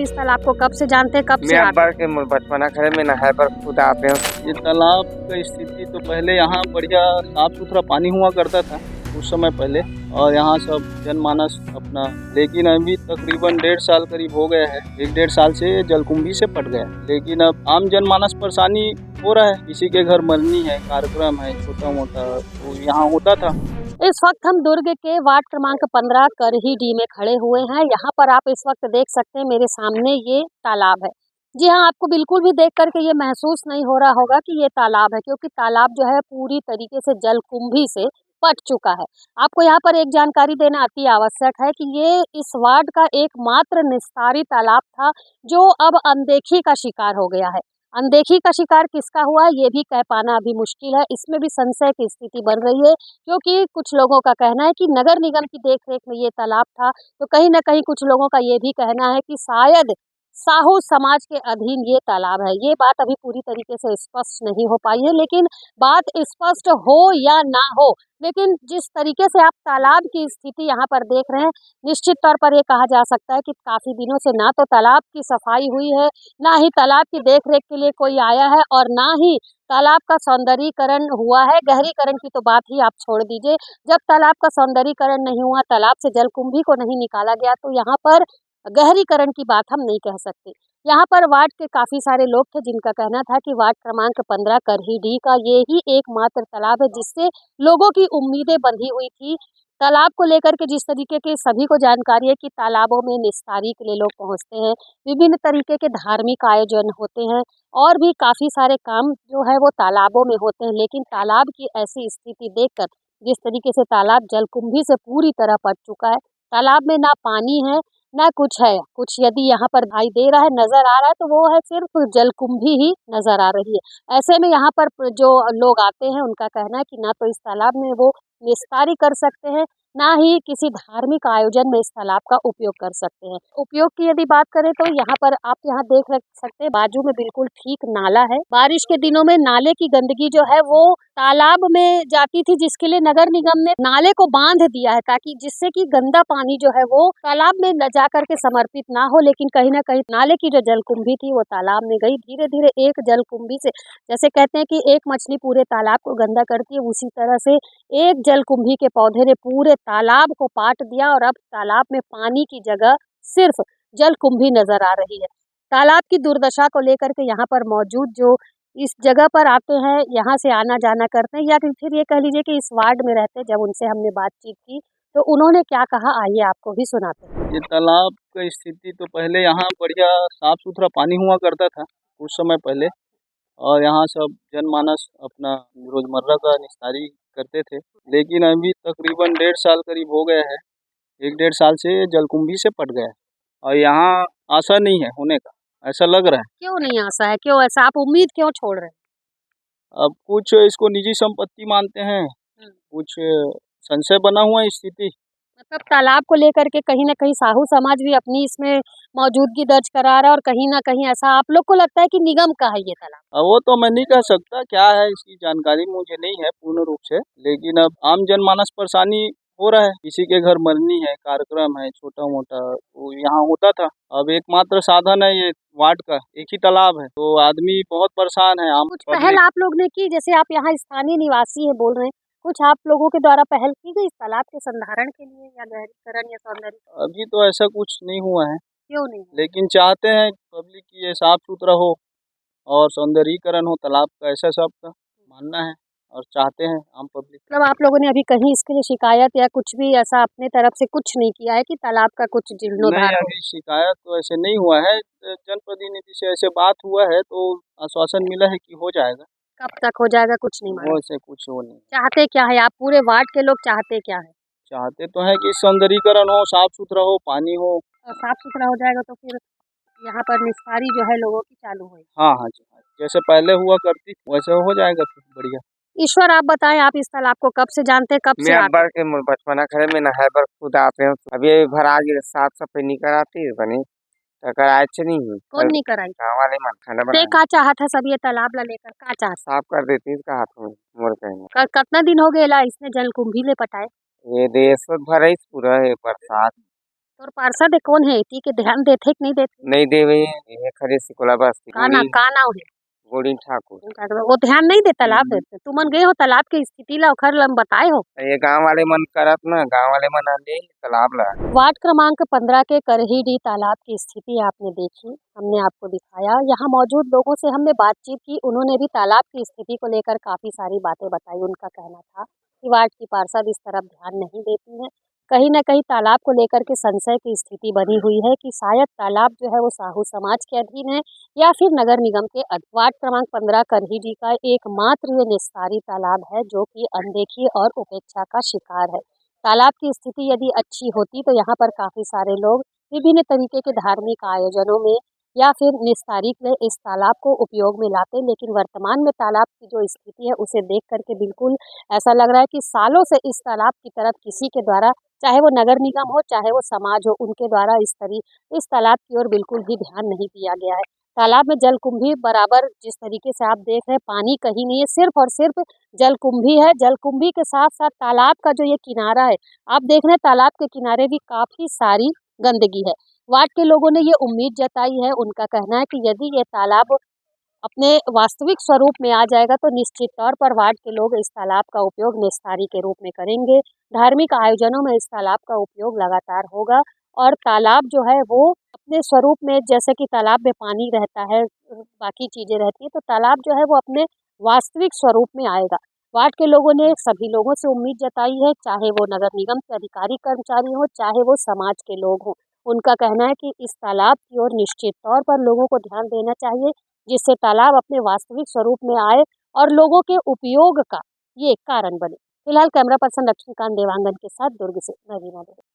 इस तालाब को कब से जानते हैं, कब से मैं आते हैं? के बचपना खड़े में नहाए पर खुद आते हैं। ये तालाब का स्थिति तो पहले यहाँ बढ़िया साफ सुथरा पानी हुआ करता था कुछ समय पहले, और यहाँ सब जनमानस अपना, लेकिन अभी तकरीबन 1.5 साल करीब हो गया है, 1-1.5 साल से जलकुंभी से पट गया। लेकिन अब आम जनमानस परेशानी हो रहा है, किसी के घर मरनी है, कार्यक्रम है छोटा मोटा, तो यहाँ होता था। इस वक्त हम दुर्ग के वार्ड क्रमांक 15 करही डी में खड़े हुए हैं। यहाँ पर आप इस वक्त देख सकते हैं मेरे सामने ये तालाब है। जी हाँ, आपको बिल्कुल भी देख करके ये महसूस नहीं हो रहा होगा कि ये तालाब है, क्योंकि तालाब जो है पूरी तरीके से जलकुंभी से पट चुका है। आपको यहाँ पर एक जानकारी देना अति आवश्यक है कि ये इस वार्ड का एकमात्र निस्तारी तालाब था जो अब अनदेखी का शिकार हो गया है। अनदेखी का शिकार किसका हुआ है ये भी कह पाना अभी मुश्किल है। इसमें भी संशय की स्थिति बन रही है, क्योंकि कुछ लोगों का कहना है कि नगर निगम की देखरेख में ये तालाब था, तो कहीं न कहीं कुछ लोगों का ये भी कहना है कि शायद साहू समाज के अधीन ये तालाब है। ये बात अभी पूरी तरीके से स्पष्ट नहीं हो पाई है, लेकिन बात स्पष्ट हो या ना हो, लेकिन जिस तरीके से आप तालाब की स्थिति यहाँ पर देख रहे हैं, निश्चित तौर पर ये कहा जा सकता है कि काफ़ी दिनों से ना तो तालाब की सफाई हुई है, ना ही तालाब की देखरेख के लिए कोई आया है, और ना ही तालाब का सौंदर्यीकरण हुआ है। गहरीकरण की तो बात ही आप छोड़ दीजिए। जब तालाब का सौंदर्यीकरण नहीं हुआ, तालाब से जलकुंभी को नहीं निकाला गया, तो यहाँ पर गहरीकरण की बात हम नहीं कह सकते। यहाँ पर वार्ड के काफ़ी सारे लोग थे जिनका कहना था कि वार्ड क्रमांक 15 करही डी का ये ही एकमात्र तालाब है जिससे लोगों की उम्मीदें बंधी हुई थी। तालाब को लेकर के जिस तरीके की सभी को जानकारी है कि तालाबों में निस्तारी के लिए लोग पहुँचते हैं, विभिन्न तरीके के धार्मिक आयोजन होते हैं और भी काफ़ी सारे काम जो है वो तालाबों में होते हैं। लेकिन तालाब की ऐसी स्थिति देखकर, जिस तरीके से तालाब जलकुंभी से पूरी तरह पट चुका है, तालाब में ना पानी है ना कुछ है, कुछ यदि यहाँ पर दिखाई दे रहा है, नजर आ रहा है, तो वो है सिर्फ जलकुंभी ही नजर आ रही है। ऐसे में यहाँ पर जो लोग आते हैं उनका कहना है कि ना तो इस तालाब में वो निस्तारी कर सकते हैं, ना ही किसी धार्मिक आयोजन में इस तालाब का उपयोग कर सकते हैं। उपयोग की यदि बात करें तो यहाँ पर आप यहाँ देख सकते हैं बाजू में बिल्कुल ठीक नाला है। बारिश के दिनों में नाले की गंदगी जो है वो तालाब में जाती थी, जिसके लिए नगर निगम ने नाले को बांध दिया है ताकि जिससे कि गंदा पानी जो है वो तालाब में न जा करके समर्पित ना हो। लेकिन कहीं ना कहीं नाले की जो जलकुंभी थी वो तालाब में गई। धीरे धीरे एक जलकुंभी से, जैसे कहते हैं कि एक मछली पूरे तालाब को गंदा करती है, उसी तरह से एक जलकुंभी के पौधे ने पूरे तालाब को पाट दिया और अब तालाब में पानी की जगह सिर्फ जलकुंभी नजर आ रही है। तालाब की दुर्दशा को लेकर के यहाँ पर मौजूद जो इस जगह पर आते हैं, यहाँ से आना जाना करते हैं, या फिर ये कह लीजिए कि इस वार्ड में रहते हैं, जब उनसे हमने बातचीत की तो उन्होंने क्या कहा आइए आपको भी सुनाते हैं। ये तालाब का स्थिति तो पहले यहाँ बढ़िया साफ सुथरा पानी हुआ करता था कुछ समय पहले, और यहाँ सब जनमानस अपना रोजमर्रा का निस्तारी करते थे। लेकिन अभी तकरीबन 1.5 साल करीब हो गया है, 1-1.5 साल से जलकुंभी से पट गया है, और यहाँ आशा नहीं है होने का, ऐसा लग रहा है। क्यों नहीं आशा है, क्यों ऐसा, आप उम्मीद क्यों छोड़ रहे हैं? अब कुछ इसको निजी संपत्ति मानते हैं, कुछ संशय बना हुआ है स्थिति। मतलब तालाब को लेकर के कहीं ना कहीं साहू समाज भी अपनी इसमें मौजूदगी दर्ज करा रहा है, और कहीं ना कहीं ऐसा आप लोग को लगता है कि निगम का है ये तालाब। अब वो तो मैं नहीं कह सकता क्या है, इसकी जानकारी मुझे नहीं है पूर्ण रूप से, लेकिन अब आम जनमानस परेशानी हो रहा है, किसी के घर मरनी है, कार्यक्रम है छोटा मोटा, तो यहाँ होता था। अब एकमात्र साधन है ये वार्ड का, एक ही तालाब है, तो आदमी बहुत परेशान है। आम कुछ पहल आप लोग ने की, जैसे आप यहाँ स्थानीय निवासी है बोल रहे हैं, कुछ आप लोगों के द्वारा पहल की गई इस तालाब के संधारण के लिए या गहरीकरण या सौंदर्य? अभी तो ऐसा कुछ नहीं हुआ है। क्यों नहीं? लेकिन चाहते हैं पब्लिक की ये साफ सुथरा हो और सौंदर्यीकरण हो तालाब का, ऐसा सबका मानना है और चाहते हैं आम पब्लिक। मतलब आप लोगों ने अभी कहीं इसके लिए शिकायत या कुछ भी ऐसा अपने तरफ से कुछ नहीं किया है कि तालाब का कुछ जीर्णोद्धार नहीं, हो? अभी शिकायत तो ऐसे नहीं हुआ है, जनप्रतिनिधि से ऐसे बात हुआ है तो आश्वासन मिला है कि हो जाएगा। कब तक हो जाएगा कुछ नहीं मालूम। वो ऐसे कुछ हो नहीं। चाहते क्या है आप, पूरे वार्ड के लोग चाहते क्या है? चाहते तो है कि सौंदर्यीकरण हो, साफ सुथरा हो, पानी हो। और साफ सुथरा हो जाएगा तो फिर यहाँ पर निस्तारी जो है लोगों की चालू होगी। हाँ हाँ जी, जैसे पहले हुआ करती वैसे हो जाएगा फिर बढ़िया। ईश्वर आप बताएं, आप इस तालाब को कब से जानते हैं, कब से आते हैं? के बचपना खड़े में नहाए पर खुद आते हैं। अभी भर आगे साफ सफाई नहीं कराती है बनी तो अच्छे नहीं है। कौन नहीं कराई? गाँव वाले मन खाना ते का चाहत है सब ये तालाब ला लेकर, का चाहत? साफ कर देती इसका हाथ में मोर कहना। कितना दिन हो गया इसने जलकुंभी ले पटाए? ये देश भर है पूरा है बरसात। और पार्षद कौन है इती के ध्यान देथे कि नहीं देथे? नहीं देवे ये खरे सिकोला बस्ती का ना का नाव है? गोड़ी ठाकुर। वो ध्यान नहीं दे तालाब पे? तुमन गए हो तालाब की स्थिति ला ओखर ला बताए हो? ये गांव वाले मन करत ना, गांव वाले मन आंदे तालाब ला। वार्ड क्रमांक 15 के करहीडी तालाब की स्थिति आपने देखी, हमने आपको दिखाया। यहाँ मौजूद लोगों से हमने बातचीत की, उन्होंने भी तालाब की स्थिति को लेकर काफी सारी बातें बताई। उनका कहना था कि वार्ड की पार्षद इस तरफ ध्यान नहीं देती है। कहीं न कहीं तालाब को लेकर के संशय की स्थिति बनी हुई है कि शायद तालाब जो है वो साहू समाज के अधीन है या फिर नगर निगम के वार्ड क्रमांक 15 करहीडी का एकमात्र ये निस्तारी तालाब है जो कि अनदेखी और उपेक्षा का शिकार है। तालाब की स्थिति यदि अच्छी होती तो यहाँ पर काफ़ी सारे लोग विभिन्न तरीके के धार्मिक आयोजनों में या फिर निस्तारी में इस तालाब को उपयोग में लाते, लेकिन वर्तमान में तालाब की जो स्थिति है उसे देख करके बिल्कुल ऐसा लग रहा है कि सालों से इस तालाब की तरफ किसी के द्वारा, चाहे वो नगर निगम हो चाहे वो समाज हो, उनके द्वारा इस तालाब की ओर बिल्कुल भी ध्यान नहीं दिया गया है। तालाब में जलकुंभी बराबर जिस तरीके से आप देख रहे हैं पानी कहीं नहीं है, सिर्फ और सिर्फ जलकुंभी है। जलकुंभी के साथ साथ तालाब का जो ये किनारा है, आप देख रहे हैं तालाब के किनारे भी काफ़ी सारी गंदगी है। वार्ड के लोगों ने ये उम्मीद जताई है, उनका कहना है कि यदि ये तालाब अपने वास्तविक स्वरूप में आ जाएगा तो निश्चित तौर पर वार्ड के लोग इस तालाब का उपयोग निस्तारी के रूप में करेंगे। धार्मिक आयोजनों में इस तालाब का उपयोग लगातार होगा और तालाब जो है वो अपने स्वरूप में, जैसे कि तालाब में पानी रहता है, बाकी चीज़ें रहती हैं, तो तालाब जो है वो अपने वास्तविक स्वरूप में आएगा। वार्ड के लोगों ने सभी लोगों से उम्मीद जताई है, चाहे वो नगर निगम के अधिकारी कर्मचारी हों, चाहे वो समाज के लोग हों। उनका कहना है कि इस तालाब की ओर निश्चित तौर पर लोगों को ध्यान देना चाहिए, जिससे तालाब अपने वास्तविक स्वरूप में आए और लोगों के उपयोग का ये कारण बने। फिलहाल कैमरा पर्सन लक्ष्मीकांत देवांगन के साथ दुर्ग से नवीना।